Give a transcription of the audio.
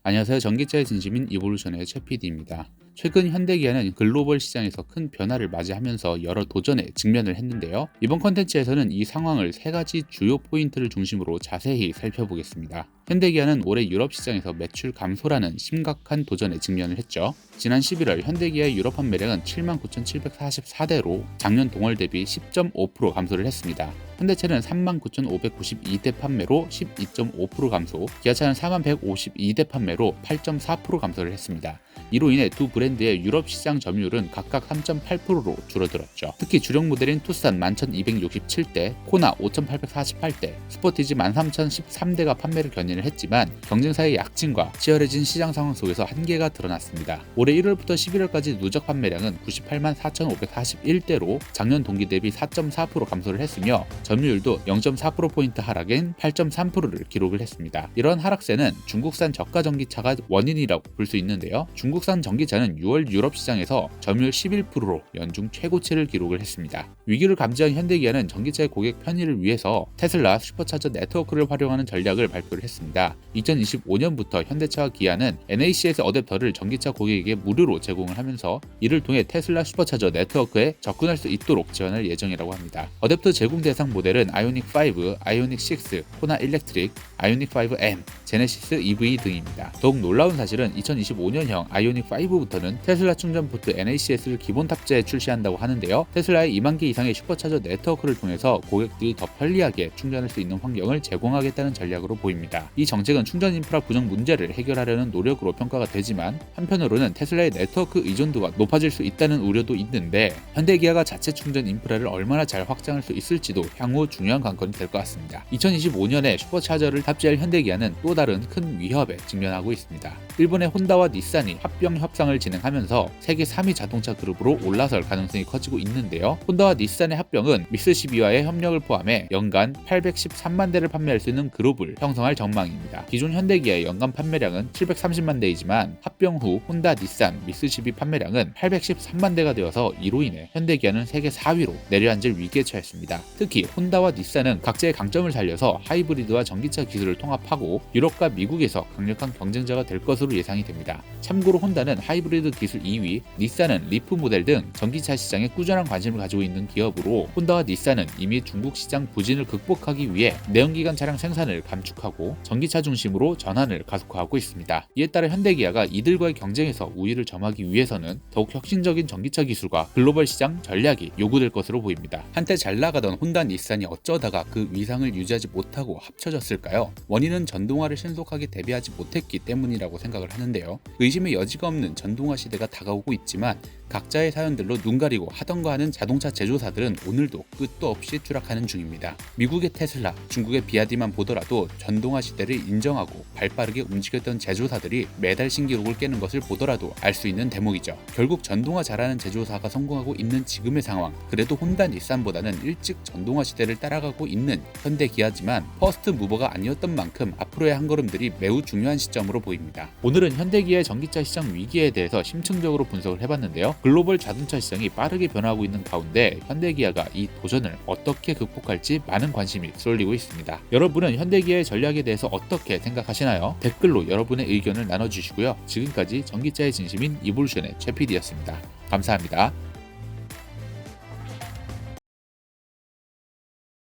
안녕하세요. 전기차의 진심인 이볼루션의 최 PD입니다. 최근 현대기아는 글로벌 시장에서 큰 변화를 맞이하면서 여러 도전에 직면을 했는데요. 이번 컨텐츠에서는 이 상황을 세 가지 주요 포인트를 중심으로 자세히 살펴보겠습니다. 현대기아는 올해 유럽 시장에서 매출 감소라는 심각한 도전에 직면을 했죠. 지난 11월 현대기아의 유럽 판매량은 79,744대로 작년 동월 대비 10.5% 감소를 했습니다. 현대차는 39,592대 판매로 12.5% 감소, 기아차는 4152대 판매로 8.4% 감소를 했습니다. 이로 인해 두 브랜드의 유럽 시장 점유율은 각각 3.8%로 줄어들었죠. 특히 주력 모델인 투싼 11,267대, 코나 5,848대, 스포티지 13,013대가 판매를 견인을 했지만 경쟁사의 약진과 치열해진 시장 상황 속에서 한계가 드러났습니다. 올해 1월부터 11월까지 누적 판매량은 98만 4,541대로 작년 동기 대비 4.4% 감소를 했으며 점유율도 0.4%포인트 하락인 8.3%를 기록을 했습니다. 이런 하락세는 중국산 저가 전기차가 원인이라고 볼 수 있는데요. 중국산 전기차는 6월 유럽 시장에서 점유율 11%로 연중 최고치를 기록을 했습니다. 위기를 감지한 현대기아는 전기차의 고객 편의를 위해서 테슬라 슈퍼차저 네트워크를 활용하는 전략을 발표를 했습니다. 2025년부터 현대차와 기아는 NACS 어댑터를 전기차 고객에게 무료로 제공을 하면서 이를 통해 테슬라 슈퍼차저 네트워크에 접근할 수 있도록 지원할 예정이라고 합니다. 어댑터 제공 대상 모델은 아이오닉 5, 아이오닉 6, 코나 일렉트릭, 아이오닉 5M, 제네시스 EV 등입니다. 더욱 놀라운 사실은 2025년형 아이오닉 5부터는 테슬라 충전 포트 NACS를 기본 탑재해 출시한다고 하는데요. 테슬라의 2만 개 이상의 슈퍼차저 네트워크를 통해서 고객들이 더 편리하게 충전할 수 있는 환경을 제공하겠다는 전략으로 보입니다. 이 정책은 충전 인프라 부족 문제를 해결하려는 노력으로 평가가 되지만 한편으로는 테슬라의 네트워크 의존도가 높아질 수 있다는 우려도 있는데 현대기아가 자체 충전 인프라를 얼마나 잘 확장할 수 있을지도 향후 중요한 관건이 될 것 같습니다. 2025년에 슈퍼차저를 탑재할 현대기아는 또 다른 큰 위협에 직면하고 있습니다. 일본의 혼다와 닛산이 합병 협상을 진행하면서 세계 3위 자동차 그룹으로 올라설 가능성이 커지고 있는데요. 혼다와 닛산의 합병은 미쓰시비와의 협력을 포함해 연간 813만 대를 판매할 수 있는 그룹을 형성할 전망입니다. 기존 현대기아의 연간 판매량은 730만 대이지만 합병 후 혼다, 닛산, 미쓰시비 판매량은 813만 대가 되어서 이로 인해 현대기아는 세계 4위로 내려앉을 위기에 처했습니다. 특히 혼다와 닛산은 각자의 강점을 살려서 하이브리드와 전기차 기술을 통합하고 유럽과 미국에서 강력한 경쟁자가 될 것으로 예상이 됩니다. 참고로 혼다는 하이브리드 기술 2위, 닛산은 리프 모델 등 전기차 시장에 꾸준한 관심을 가지고 있는 기업으로 혼다와 닛산은 이미 중국 시장 부진을 극복하기 위해 내연기관 차량 생산을 감축하고 전기차 중심으로 전환을 가속화하고 있습니다. 이에 따라 현대기아가 이들과의 경쟁에서 우위를 점하기 위해서는 더욱 혁신적인 전기차 기술과 글로벌 시장 전략이 요구될 것으로 보입니다. 한때 잘 나가던 혼다, 닛산이 어쩌다가 그 위상을 유지하지 못하고 합쳐졌을까요? 원인은 전동화를 신속하게 대비하지 못했기 때문이라고 생각을 하는데요. 의심의 여지가 없는 전동화 시대가 다가오고 있지만 각자의 사연들로 눈 가리고 하던가 하는 자동차 제조사들은 오늘도 끝도 없이 추락하는 중입니다. 미국의 테슬라, 중국의 비아디만 보더라도 전동화 시대를 인정하고 발빠르게 움직였던 제조사들이 매달 신기록을 깨는 것을 보더라도 알 수 있는 대목이죠. 결국 전동화 잘하는 제조사가 성공하고 있는 지금의 상황, 그래도 혼다, 닛산보다는 일찍 전동화 시대를 따라가고 있는 현대 기아지만 퍼스트 무버가 아니었던 만큼 앞으로의 한 걸음들이 매우 중요한 시점으로 보입니다. 오늘은 현대기아의 전기차 시장 위기에 대해서 심층적으로 분석을 해봤는데요. 글로벌 자동차 시장이 빠르게 변화하고 있는 가운데 현대기아가 이 도전을 어떻게 극복할지 많은 관심이 쏠리고 있습니다. 여러분은 현대기아의 전략에 대해서 어떻게 생각하시나요? 댓글로 여러분의 의견을 나눠주시고요. 지금까지 전기차의 진심인 이볼루션의 최 PD였습니다. 감사합니다.